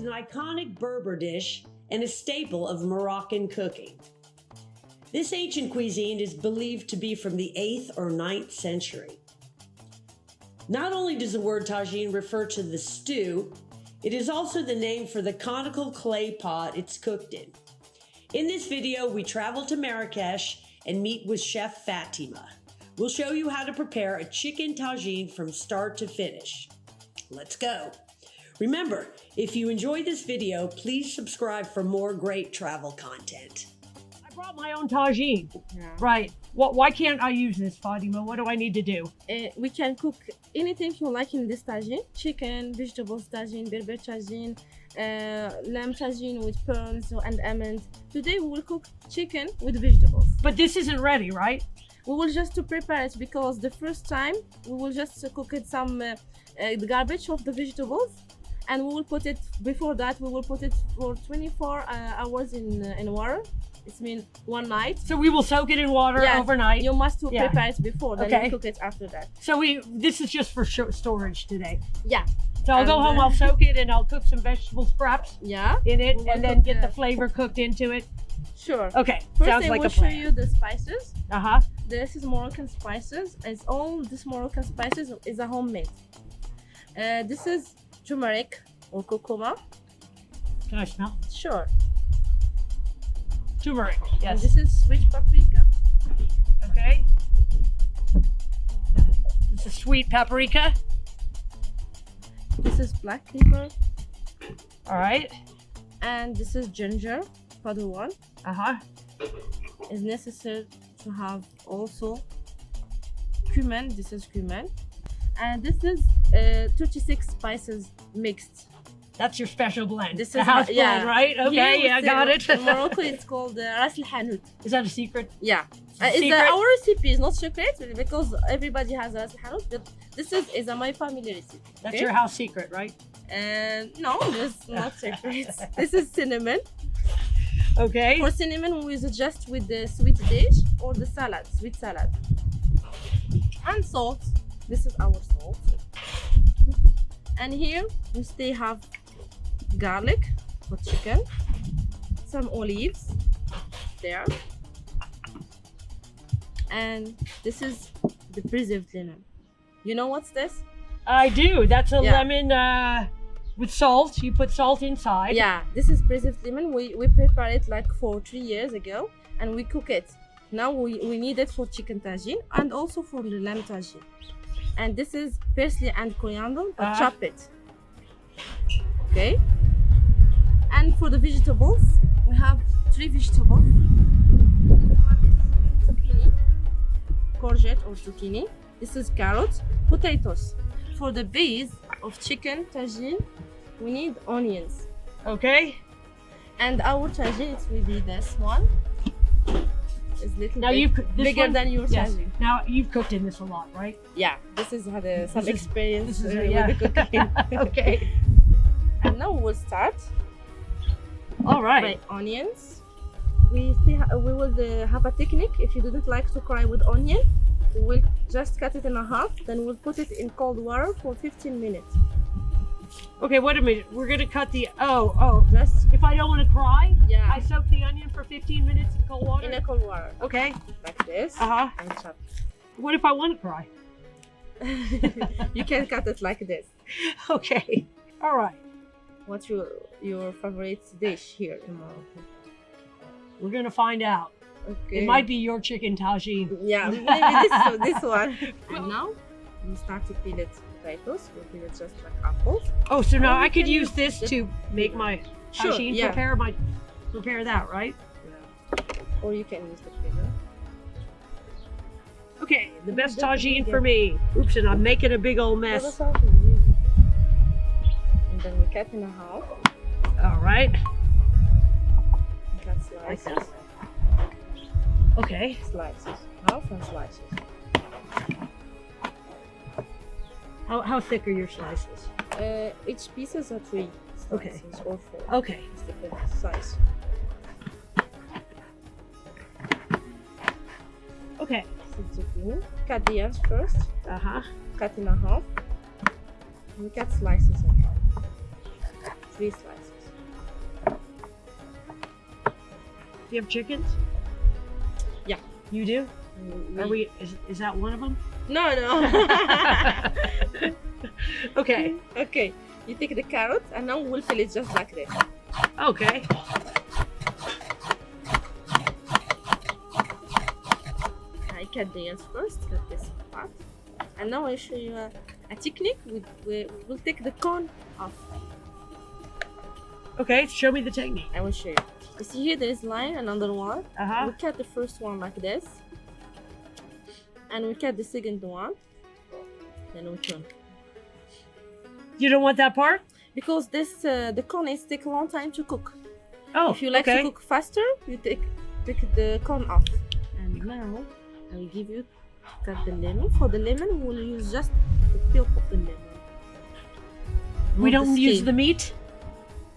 an iconic Berber dish and a staple of Moroccan cooking. This ancient cuisine is believed to be from the 8th or 9th century. Not only does the word tagine refer to the stew, it is also the name for the conical clay pot it's cooked in. In this video, we travel to Marrakesh and meet with Chef Fatima. We'll show you how to prepare a chicken tagine from start to finish. Let's go. Remember, if you enjoyed this video, please subscribe for more great travel content. I brought my own tagine. Yeah. Right. Why can't I use this, Fatima? What do I need to do? We can cook anything you like in this tagine. Chicken, vegetables tagine, Berber tagine, lamb tagine with pearls and almonds. Today we will cook chicken with vegetables. But this isn't ready, right? We will just to prepare it because the first time we will just cook it some the garbage of the vegetables, and we will put it before that we will put it for 24 hours in water. It means one night. So we will soak it in water overnight. You must prepare it before, then you cook it after that. So this is just for storage today. Yeah. So I'll go home, I'll soak it, and I'll cook some vegetables perhaps in it, and then get the flavor cooked into it. Sure. Okay. First sounds I like will a plan. show you the spices. Uh-huh. This is Moroccan spices. It's all this Moroccan spices is a homemade. This is turmeric or curcuma. Can I smell? Sure. Turmeric. Yes. And this is sweet paprika. Okay. This is sweet paprika. This is black pepper. All right. And this is ginger, powder one. Uh-huh. It's necessary to have also cumin. This is cumin. And this is 36 spices mixed. That's your special blend. This the is house blend, right? Okay, here got it. In Morocco, it's called ras el hanout. Is that a secret? Yeah. Secret? Our recipe is not secret because everybody has ras el hanout, but this is my family recipe. That's your house secret, right? No, it's not secret. This is cinnamon. Okay. For cinnamon, we use it just with the sweet dish or the salad, sweet salad. And salt. This is our salt. And here we still have garlic for chicken, some olives there, and this is the preserved lemon. You know what's this? I do. That's a lemon with salt. You put salt inside. Yeah, this is preserved lemon. We prepared it like for 3 years ago, and we cook it. Now we need it for chicken tagine and also for the lamb tagine. And this is parsley and coriander, but chop it. Okay. And for the vegetables, we have 3 vegetables. Zucchini, courgette or zucchini. This is carrots, potatoes. For the base of chicken tagine, we need onions. Okay. And our tagine, it will be this one. It's little bigger than your tagine. Now you've cooked in this a lot, right? Yeah, this has had some experience with the cooking. Okay. And now we'll start. All right. By onions. We will have a technique. If you didn't like to fry with onion, we'll just cut it in half. Then we'll put it in cold water for 15 minutes. Okay, wait a minute. We're gonna cut the Just if I don't want to cry, I soak the onion for 15 minutes in cold water. In a cold water. Okay. Like this. Uh-huh. And chop. What if I want to cry? You can cut it like this. Okay. All right. What's your favorite dish here in Morocco? We're gonna find out. Okay. It might be your chicken tagine. Yeah, maybe this one. And now we start to peel it potatoes. We'll peel it just like apples. Oh, so now I could use this to make my tagine. Yeah. Prepare that, right? Yeah. Or you can use the finger. Okay, the best tagine for me. Oops, and I'm making a big old mess. And then we cut in half. All right. Cut slices. Okay. Slices. Half and slices. How thick are your slices? Each pieces are 3 slices or 4. Okay. It's different size. Okay. Zucchini. Cut the ends first. Uh-huh. Cut in half. We cut slices in half. 3 slices. you have chickens? Yeah. You do? Are we? Is that one of them? No, no. Okay. Okay. You take the carrots and now we'll fill it just like this. Okay. I cut the ends first, cut this part. And now I'll show you a technique. We'll take the corn off. Okay, show me the technique. I will show you. You see here there is line, another one. We cut the first one like this. And we cut the second one. Then we turn. You don't want that part? Because this the corn is take a long time to cook. Oh, if you like to cook faster, you take the corn off. And now I will give you cut the lemon. For the lemon, we'll use just the peel of the lemon. We don't use the meat?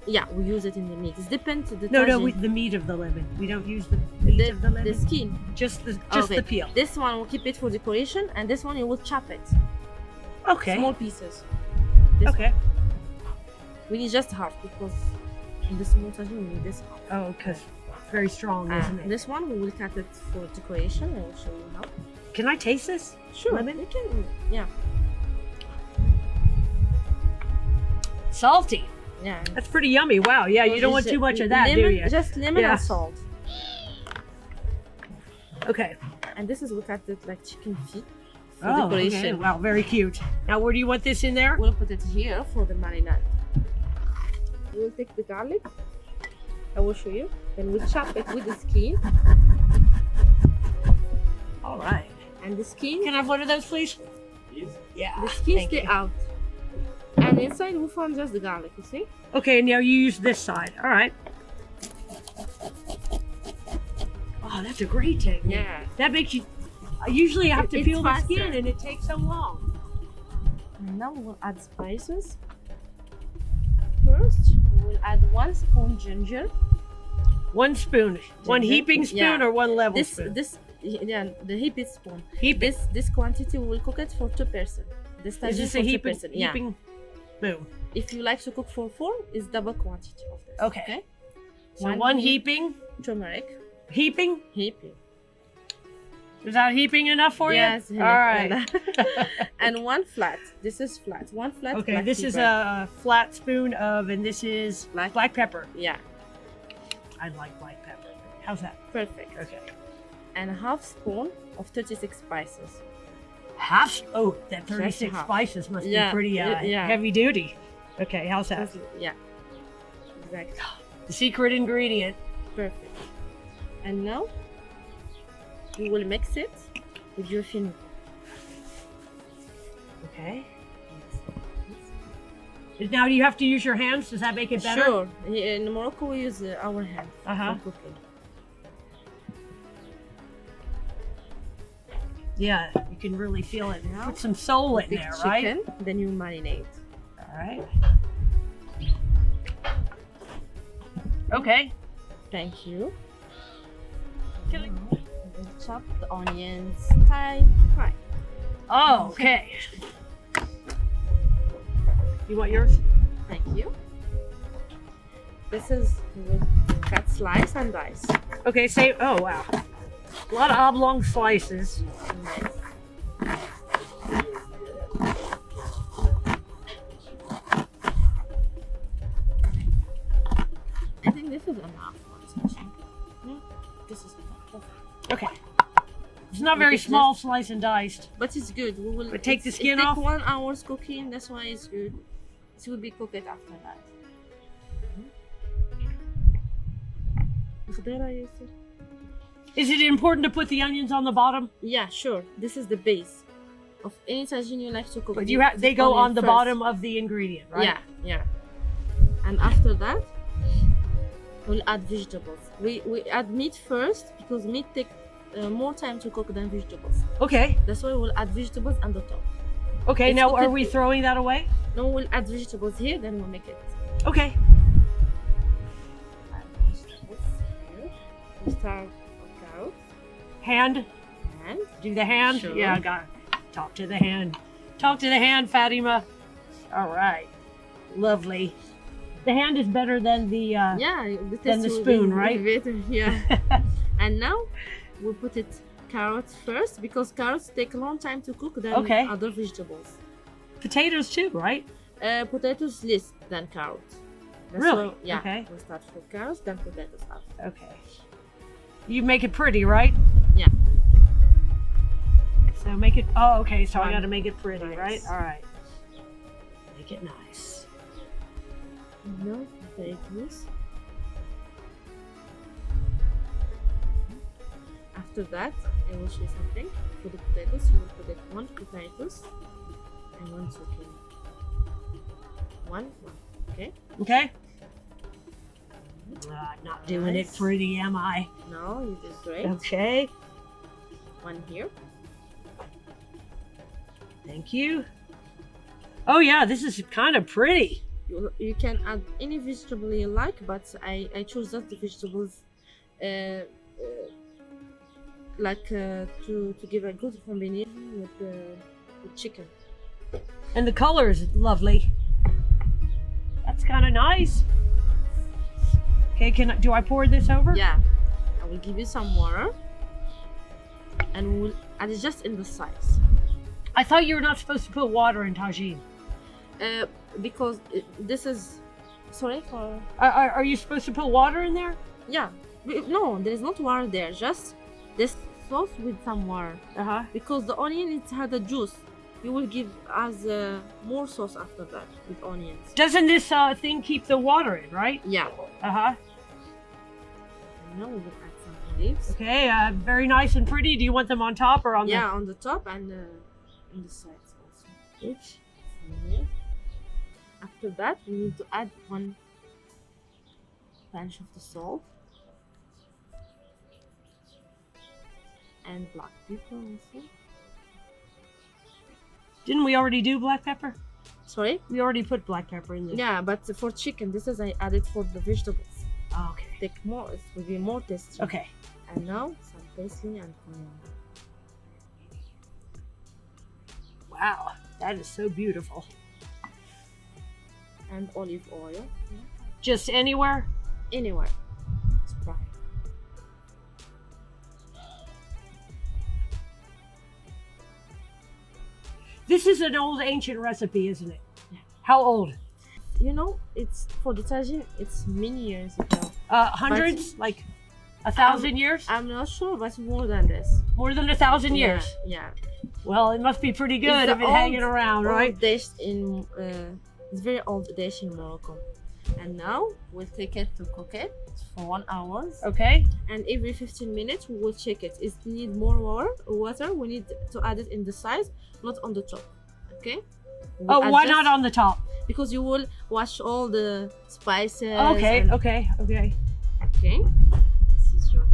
Yeah, we use it in the meat. It depends the No, the meat of the lemon. We don't use the meat of the lemon. The skin. Just the peel. This one we'll keep it for decoration, and this one you will chop it. Okay. Small pieces. Okay. We need just half because in the small tagine we need this half. Oh, because it's very strong, isn't it? This one we will cut it for decoration. I will show you how. Can I taste this? Sure. Lemon? You can. Yeah. Salty. Yeah. That's pretty yummy. Wow. Yeah, you don't want too much of that, lemon, do you? Just lemon and salt. Okay. And this is we cut it like chicken feet for Oh, decoration. okay. Wow, very cute. Now, where do you want this in there? We'll put it here for the marinade. We'll take the garlic. I will show you. Then we'll chop it with the skin. All right. And the skin. Can I have one of those, please? Yes. Yeah. The skin stay out. And inside we found just the garlic, you see? Okay, now you use this side. All right. Oh, that's a great technique. Yeah. That makes you... I usually have to It's peel the faster. skin and it takes so long. And now we'll add spices. First, we will add 1 spoon ginger. 1 spoon. One heaping spoon or one level spoon? The heaping spoon. Heaping. This quantity we will cook it for 2 person. This Is tagine this for a 2 heaping person. spoon? If you like to cook for 4, it's double quantity of this. Okay. So one heaping. Turmeric. Heaping? Heaping. Is that heaping enough for yes, you? All right. And 1 flat. This is flat. 1 flat. Okay, black this is pepper. a flat spoon of, and this is black pepper. Yeah. I like black pepper. How's that? Perfect. Okay. And a half spoon of 36 spices. Half? Oh, that 36 half. spices must be Yeah, pretty yeah. heavy duty. Okay, how's that? Yeah. Exactly. The secret ingredient. Perfect. And now you will mix it with your fini. Okay. Now do you have to use your hands? Does that make it better? Sure. In Morocco we use our hands for cooking. Yeah, you can really feel it. Put some soul in there, right? Chicken, then you marinate. All right. Okay. Thank you. Can I- And then chop the onions fine. Oh, okay. You want yours? Thank you. This is with cut slice and dice. Okay, say, oh wow. A lot of oblong slices. Nice. I think this is enough. This is enough. Okay. It's not very small, sliced and diced. But it's good. We will But take the skin it off? take 1 hour's cooking. That's why it's good. It will be cooked after that. Is it important to put the onions on the bottom? Yeah, sure. This is the base of any tagine you like to cook. But they go on the bottom of the ingredient, right? Yeah, yeah. And after that, we'll add vegetables. We add meat first because meat takes more time to cook than vegetables. Okay. That's why we'll add vegetables on the top. Okay, It's now cooked are we throwing that away? No, we'll add vegetables here, then we'll make it. Okay. Add vegetables here. We start with carrots. Hand. And Do the hand? Sure. Yeah, I got it. Talk to the hand. Talk to the hand, Fatima. All right. Lovely. The hand is better than the Yeah, the Then taste the will spoon, be right? better. Yeah. And now we put it carrots first because carrots take a long time to cook than Okay. other vegetables. potatoes too, right? Potatoes less than carrots. Really? Why, yeah. Okay. We start with carrots, then potatoes after. Okay. You make it pretty, right? Yeah. So make it. Oh, okay. So I Nice. got to make it pretty, Nice. right? All right. Make it nice. No potatoes. After that, I will show you something. For the potatoes, you will put it 1 potatoes and 1 zucchini. One. Okay? Okay. Not doing it Nice. pretty, am I? No, you did great. Okay. 1 here. Thank you. Oh yeah, this is kind of pretty. You can add any vegetable you like, but I choose just the vegetables to give a good combination with the chicken. And the color is lovely. That's kind of nice. Okay, do I pour this over? Yeah, I will give you some water and we'll add it just in the sides. I thought you were not supposed to put water in tagine. Because this is sorry for Are you supposed to put water in there? yeah. No, there is not water there, just this sauce with some water. Uh-huh. Because the onion it had a juice. You will give us more sauce after that with onions. Doesn't this thing keep the water in, right? Yeah. Uh-huh. Now we will add some leaves. Okay, very nice and pretty. Do you want them on top or on Yeah, on the top and on the sides also. Oops. From here. After that, we need to add 1 pinch of the salt and black pepper also. Didn't we already do black pepper? Sorry? We already put black pepper in there. Yeah, but for chicken, this is I added for the vegetables. Oh, okay. Take more, it will be more tasty. Okay. And now some parsley and coriander. Wow, that is so beautiful. And olive oil. Just anywhere? Anywhere. Spray. This is an old ancient recipe, isn't it? Yeah. How old? You know, it's for the tagine, it's many years ago. Hundreds? Like 1,000 years? I'm not sure, but more than this. More than 1,000 years? Yeah. Well, it must be pretty good It's if it's hanging around, right? Old dish in it's very old dish in Morocco. And now we'll take it to cook it for 1 hour. Okay. And every 15 minutes we will check it. If it need more water, we need to add it in the sides, not on the top. Okay? Oh, why not on the top? Because you will wash all the spices. Okay, and- okay. Okay. This is your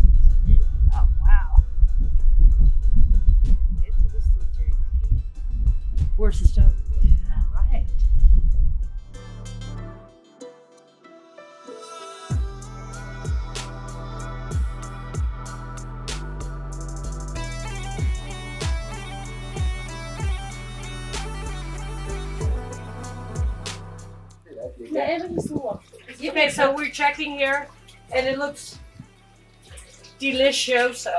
Oh, wow. get to the stove directly. Where's the stove? All right. Okay, so we're checking here, and it looks delicious, so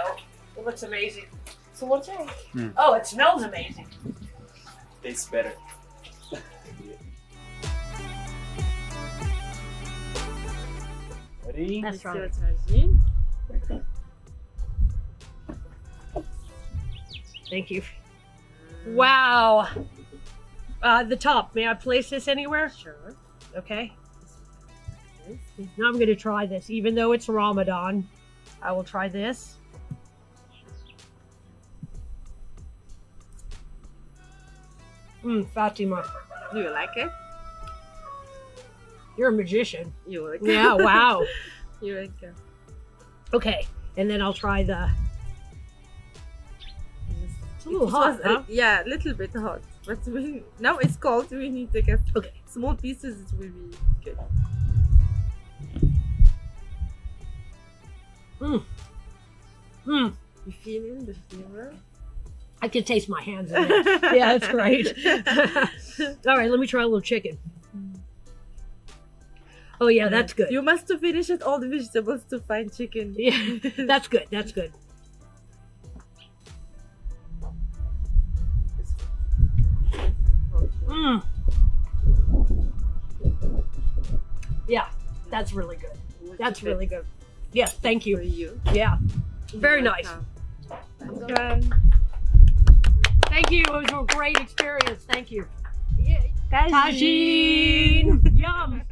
it looks amazing. So what's it? Oh, it smells amazing. Tastes better. Ready? That's right. Your tagine. Thank you. Wow. The top, may I place this anywhere? Sure. Okay. Now I'm going to try this. Even though it's Ramadan, I will try this. Fatima, Do you like it? you're a magician. You like Yeah, wow. You like it. Okay, and then I'll try the... It's a little It hot, was, huh? yeah, a little bit hot. But now it's cold. We need to get Okay. small pieces. It will be good. You feeling the flavor? I can taste my hands in it. Yeah, that's great. All right, let me try a little chicken. Oh yeah, that's good. You must to finish it all the vegetables to find chicken. Yeah, that's good. That's good. Mm. Yeah, that's really good. That's really good. Yes, thank For you. you. Yeah, very nice. Welcome. Thank you. It was a great experience. Thank you. Tagine. Tagine. Yum.